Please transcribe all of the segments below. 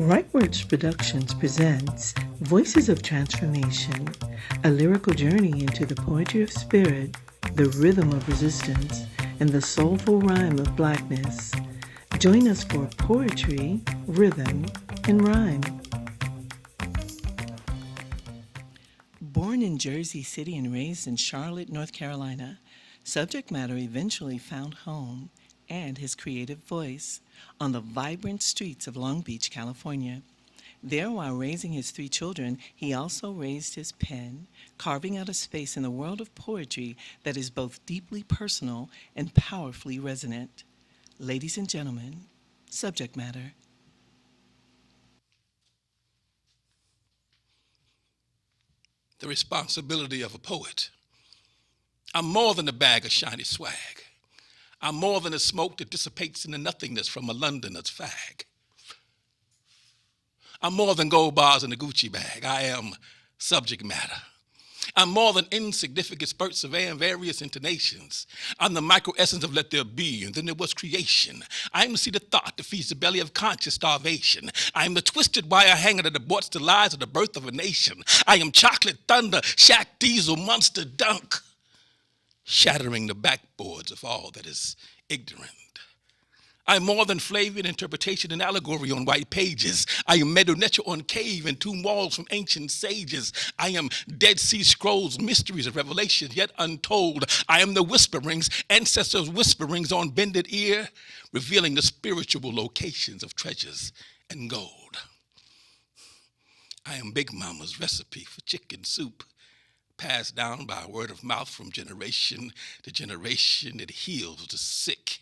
Riteworks Productions presents Voices of Transformation, a lyrical journey into the poetry of spirit, the rhythm of resistance, and the soulful rhyme of Blackness. Join us for poetry, rhythm, and rhyme. Born in Jersey City and raised in Charlotte, North Carolina, subject matter eventually found home and his creative voice on the vibrant streets of Long Beach, California. There, while raising his 3 children, he also raised his pen, carving out a space in the world of poetry that is both deeply personal and powerfully resonant. Ladies and gentlemen, subject matter. The responsibility of a poet. I'm more than a bag of shiny swag. I'm more than the smoke that dissipates into nothingness from a Londoner's fag. I'm more than gold bars in a Gucci bag. I am subject matter. I'm more than insignificant spurts of air and various intonations. I'm the microessence of let there be, and then there was creation. I am the seed of thought that feeds the belly of conscious starvation. I am the twisted wire hanger that aborts the lies of the birth of a nation. I am chocolate thunder, Shaq Diesel, monster dunk, shattering the backboards of all that is ignorant. I'm more than flavor and interpretation and allegory on white pages. I am Medu-Neter on cave and tomb walls from ancient sages. I am Dead Sea Scrolls, mysteries of revelations yet untold. I am the whisperings, ancestors' whisperings on bended ear, revealing the spiritual locations of treasures and gold. I am Big Mama's recipe for chicken soup, passed down by word of mouth from generation to generation that heals the sick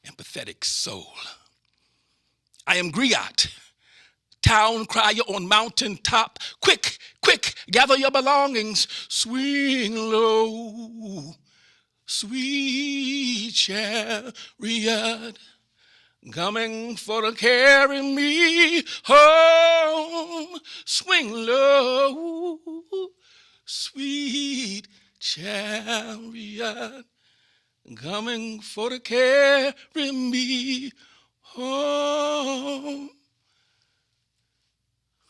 and pathetic soul. I am Griot, town crier on mountain top. Quick, quick, gather your belongings, swing low, sweet chariot, coming for to carry me home. Swing low, sweet chariot, coming for to carry me home.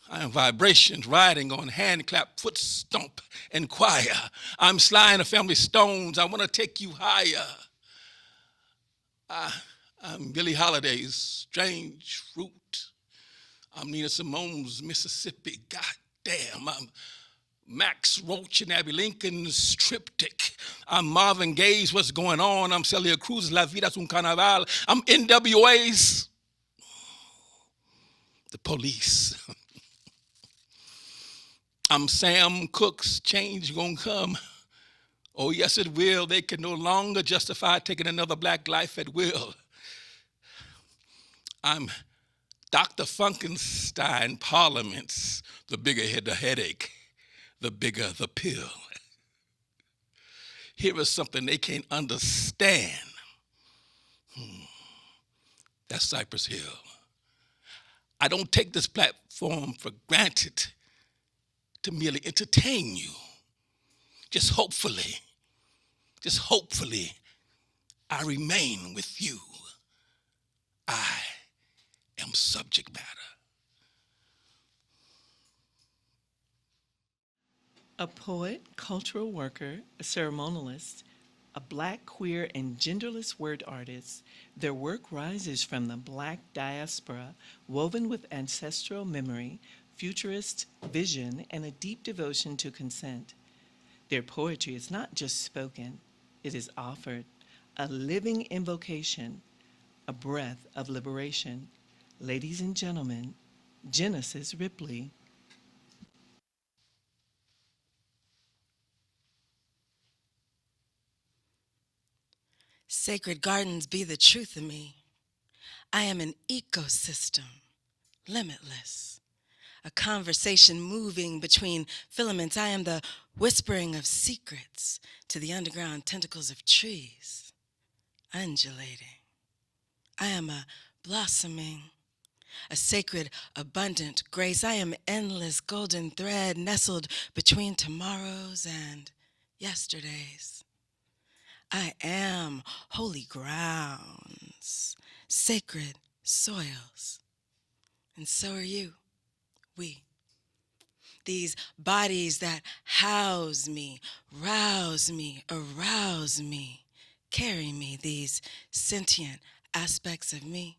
I am vibrations riding on hand clap, foot stomp, and choir. I'm Sly and the Family Stones. I want to take you higher. I'm Billie Holiday's Strange Fruit. I'm Nina Simone's Mississippi. God damn, I'm Max Roach and Abby Lincoln's Triptych. I'm Marvin Gaye's What's Going On. I'm Celia Cruz's La Vida es un Carnaval. I'm NWA's The Police. I'm Sam Cooke's Change Gonna Come. Oh, yes, it will. They can no longer justify taking another black life at will. I'm Dr. Funkenstein Parliament's The bigger the headache, the bigger the pill. Here is something they can't understand. That's Cypress Hill. I don't take this platform for granted to merely entertain you. Just hopefully, I remain with you. I am subject matter. A poet, cultural worker, a ceremonialist, a Black, queer, and genderless word artist, their work rises from the Black diaspora, woven with ancestral memory, futurist vision, and a deep devotion to consent. Their poetry is not just spoken, it is offered, a living invocation, a breath of liberation. Ladies and gentlemen, Genesis Ripley. Sacred gardens be the truth of me. I am an ecosystem, limitless. A conversation moving between filaments. I am the whispering of secrets to the underground tentacles of trees, undulating. I am a blossoming, a sacred, abundant grace. I am endless golden thread nestled between tomorrows and yesterdays. I am holy grounds, sacred soils. and so are you. We. These bodies that house me, rouse me, arouse me, carry me, these sentient aspects of me.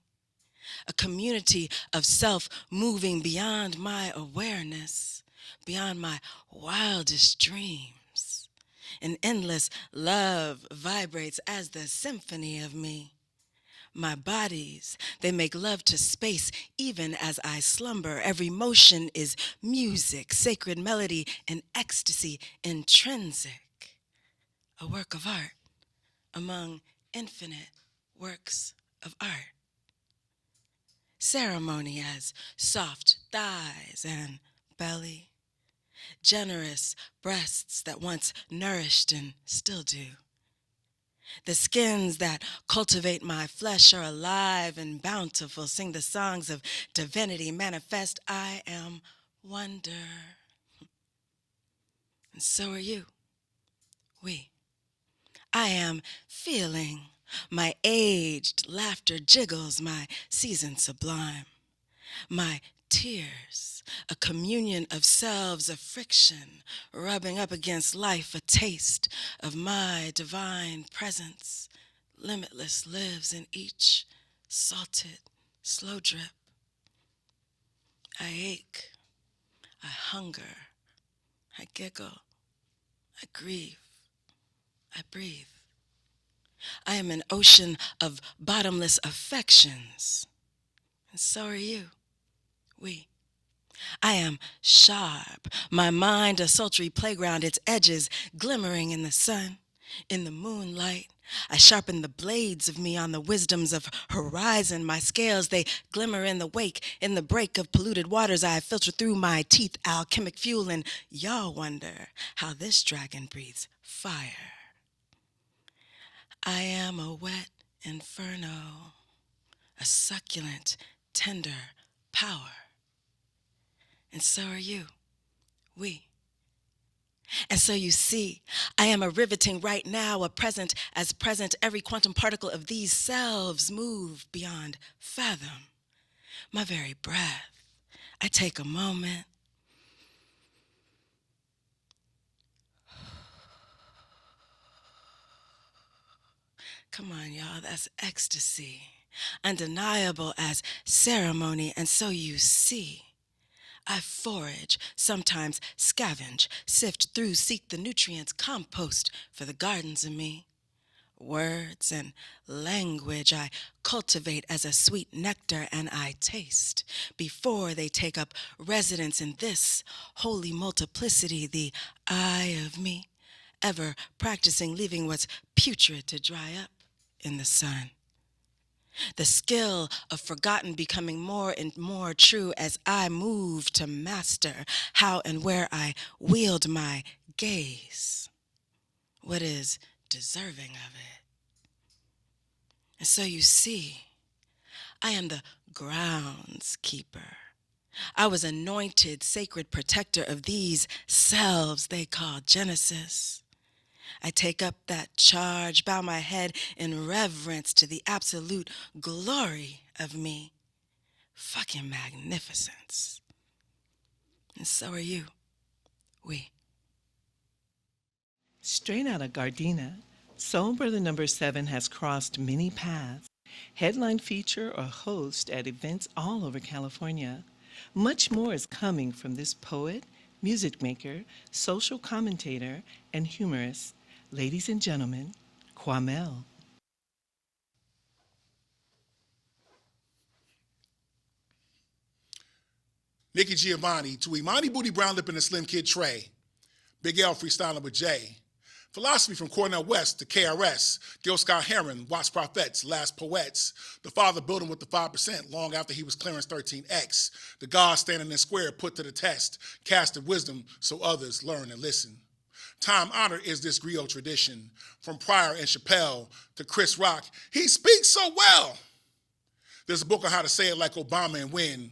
A community of self moving beyond my awareness, beyond my wildest dreams. An endless love vibrates as the symphony of me. My bodies, they make love to space even as I slumber. Every motion is music, sacred melody, and ecstasy intrinsic. A work of art among infinite works of art. Ceremony as soft thighs and belly. Generous breasts that once nourished and still do. The skins that cultivate my flesh are alive and bountiful. Sing the songs of divinity. Manifest, I am wonder. And so are you. We. I am feeling. My aged laughter jiggles, my season sublime. My tears, a communion of selves, a friction, rubbing up against life, a taste of my divine presence. Limitless lives in each salted, slow drip. I ache, I hunger, I giggle, I grieve, I breathe. I am an ocean of bottomless affections, and so are you. We. I am sharp, my mind a sultry playground, its edges glimmering in the sun, in the moonlight. I sharpen the blades of me on the wisdoms of horizon. My scales, they glimmer in the wake, in the break of polluted waters. I filter through my teeth alchemic fuel, and y'all wonder how this dragon breathes fire. I am a wet inferno, a succulent, tender power. And so are you. We. And so you see, I am a riveting right now, a present as present. Every quantum particle of these selves move beyond fathom. My very breath. I take a moment. Come on, y'all, that's ecstasy. Undeniable as ceremony. And so you see, I forage, sometimes scavenge, sift through, seek the nutrients, compost for the gardens of me. Words and language I cultivate as a sweet nectar, and I taste before they take up residence in this holy multiplicity, the I of me, ever practicing leaving what's putrid to dry up in the sun. The skill of forgotten becoming more and more true as I move to master how and where I wield my gaze, what is deserving of it. And so you see, I am the groundskeeper. I was anointed sacred protector of these selves they call Genesis. I take up that charge, bow my head in reverence to the absolute glory of me. Fucking magnificence. And so are you. We. Straight out of Gardena, Soul Brother number 7 has crossed many paths, headline feature or host at events all over California. Much more is coming from this poet, music maker, social commentator, and humorist. Ladies and gentlemen, Kwamel. Nikki Giovanni to Imani Booty Brown Lip and the Slim Kid Trey. Big L freestyling with Jay. Philosophy from Cornell West to KRS. Gil Scott Heron, Watts Prophets, Last Poets. The father building with the 5% long after he was clearance 13X. The God standing in square put to the test. Casted wisdom so others learn and listen. Time honored is this griot tradition. From Pryor and Chappelle to Chris Rock, he speaks so well. There's a book on how to say it like Obama and win.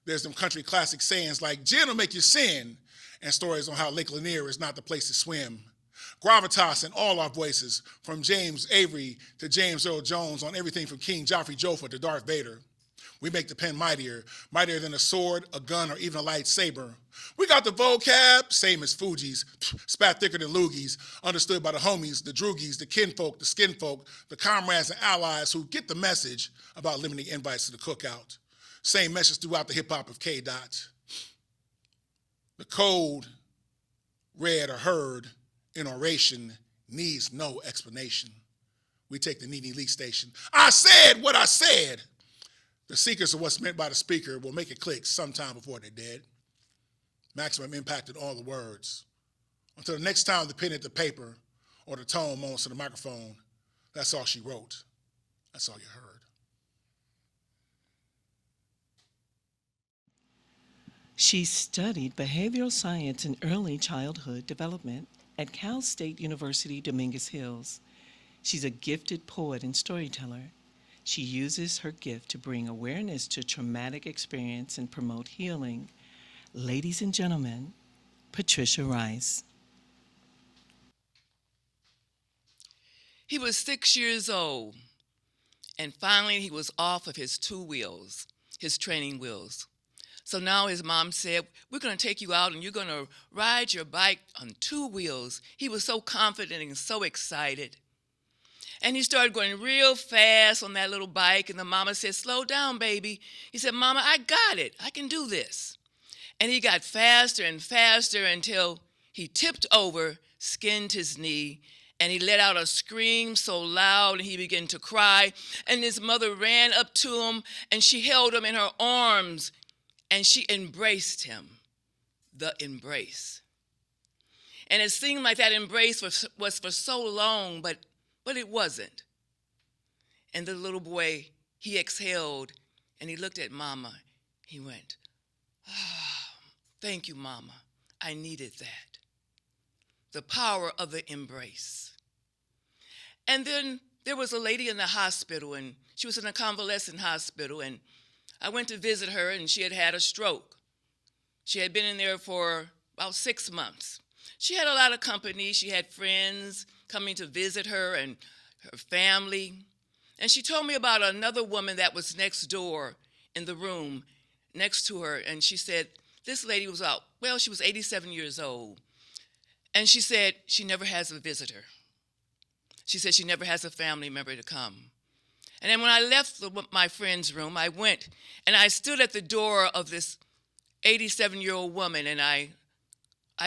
There's them country classic sayings like gin will make you sin, and stories on how Lake Lanier is not the place to swim. Gravitas in all our voices, from James Avery to James Earl Jones on everything from King Joffrey Joffa to Darth Vader. We make the pen mightier, mightier than a sword, a gun, or even a lightsaber. We got the vocab, same as Fuji's, spat thicker than loogies, understood by the homies, the droogies, the kinfolk, the skinfolk, the comrades and allies who get the message about limiting invites to the cookout. Same message throughout the hip-hop of K-Dot. The code, read or heard in oration, needs no explanation. We take the Nene Leak station. I said what I said. The seekers of what's meant by the speaker will make it click sometime before they're dead. Maximum impact in all the words. Until the next time the pen hit the paper or the tone moans to the microphone, that's all she wrote. That's all you heard. She studied behavioral science and early childhood development at Cal State University, Dominguez Hills. She's a gifted poet and storyteller. She uses her gift to bring awareness to traumatic experience and promote healing. Ladies and gentlemen, Patricia Rice. He was 6 years old, and finally he was off of his 2 wheels, his training wheels. So now his mom said, we're going to take you out and you're going to ride your bike on 2 wheels. He was so confident and so excited. And he started going real fast on that little bike, and the mama said, slow down, baby. He said, Mama, I got it. I can do this. And he got faster and faster until he tipped over, skinned his knee, and he let out a scream so loud, and he began to cry. And his mother ran up to him, and she held him in her arms, and she embraced him, the embrace. And it seemed like that embrace was for so long, but it wasn't. And the little boy, he exhaled, and he looked at Mama. He went, thank you, Mama. I needed that. The power of the embrace. And then there was a lady in the hospital, and she was in a convalescent hospital, and I went to visit her, and she had had a stroke. She had been in there for about 6 months. She had a lot of company. She had friends coming to visit her and her family. And she told me about another woman that was next door in the room next to her. And she said, this lady was out, well, she was 87 years old. And she said she never has a visitor. She said she never has a family member to come. And then when I left my friend's room, I went and I stood at the door of this 87-year-old woman, and I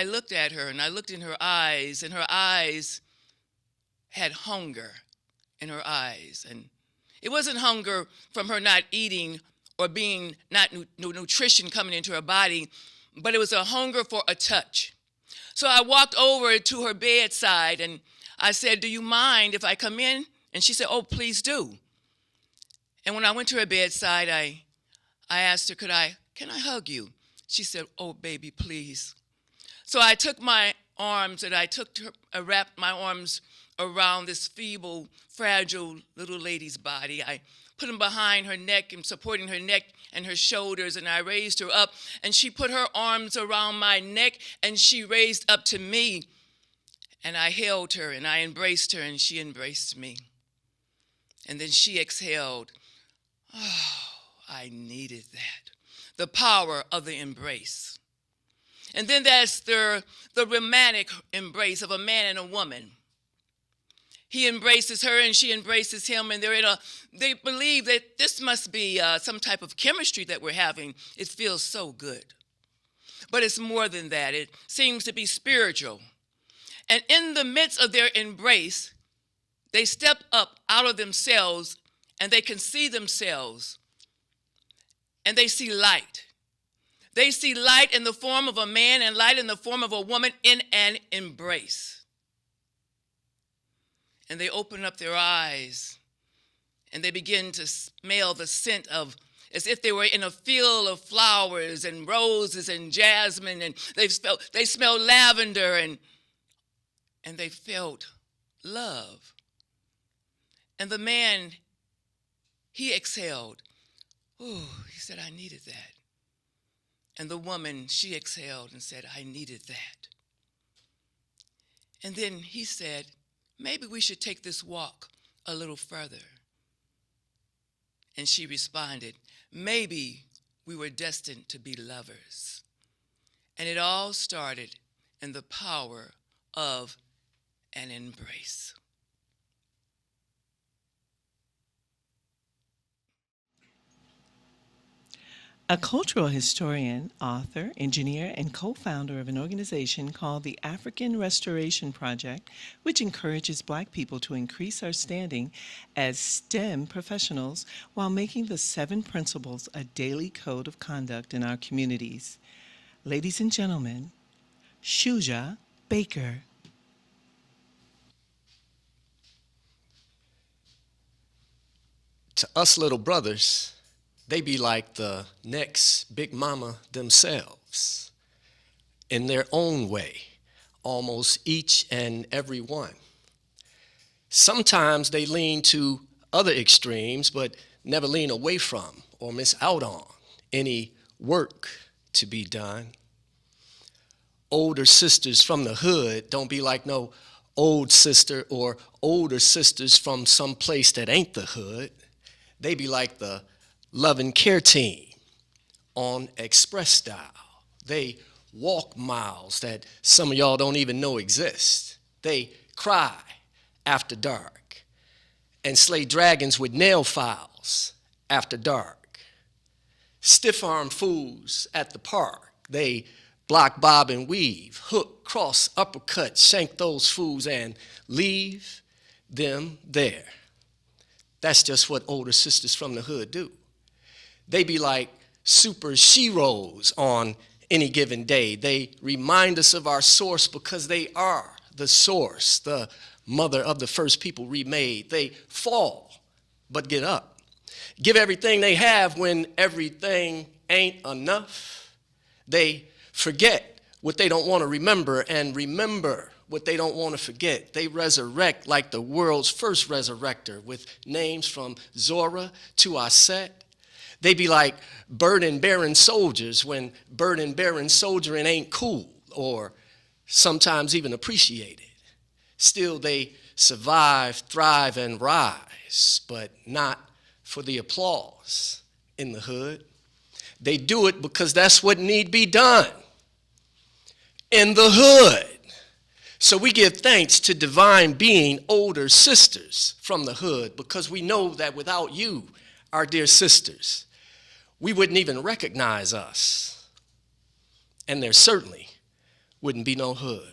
looked at her, and I looked in her eyes, and her eyes had hunger in her eyes. And it wasn't hunger from her not eating or being not nutrition coming into her body, but it was a hunger for a touch. So I walked over to her bedside, and I said, do you mind if I come in? And she said, oh, please do. And when I went to her bedside, I asked her, can I hug you? She said, oh, baby, please. So I took my arms and I wrapped my arms around this feeble, fragile little lady's body. I put them behind her neck and supporting her neck and her shoulders, and I raised her up, and she put her arms around my neck, and she raised up to me, and I held her, and I embraced her, and she embraced me. And then she exhaled. Oh, I needed that. The power of the embrace. And then there's the romantic embrace of a man and a woman. He embraces her and she embraces him, and they believe that this must be some type of chemistry that we're having. It feels so good. But it's more than that. It seems to be spiritual. And in the midst of their embrace, they step up out of themselves and they can see themselves, and they see light. They see light in the form of a man and light in the form of a woman in an embrace. And they open up their eyes and they begin to smell the scent of, as if they were in a field of flowers and roses and jasmine, and they smelled lavender, and they felt love. And the man, he exhaled. Oh, he said, I needed that. And the woman, she exhaled and said, I needed that. And then he said, maybe we should take this walk a little further. And she responded, maybe we were destined to be lovers. And it all started in the power of an embrace. A cultural historian, author, engineer, and co-founder of an organization called the African Restoration Project, which encourages Black people to increase our standing as STEM professionals while making the 7 principles a daily code of conduct in our communities. Ladies and gentlemen, Shuja Baker. To us little brothers, they be like the next big mama themselves, in their own way, almost each and every one. Sometimes they lean to other extremes, but never lean away from or miss out on any work to be done. Older sisters from the hood don't be like no old sister or older sisters from some place that ain't the hood. They be like the love and care team on express style. They walk miles that some of y'all don't even know exist. They cry after dark and slay dragons with nail files after dark. Stiff-arm fools at the park. They block, bob, and weave, hook, cross, uppercut, shank those fools and leave them there. That's just what older sisters from the hood do. They be like super sheroes on any given day. They remind us of our source because they are the source, the mother of the first people remade. They fall, but get up. Give everything they have when everything ain't enough. They forget what they don't want to remember and remember what they don't want to forget. They resurrect like the world's first resurrector with names from Zora to Aset. They be like burden-bearing soldiers when burden-bearing soldiering ain't cool or sometimes even appreciated. Still, they survive, thrive, and rise, but not for the applause in the hood. They do it because that's what need be done in the hood. So we give thanks to divine being older sisters from the hood because we know that without you, our dear sisters, we wouldn't even recognize us. And there certainly wouldn't be no hood.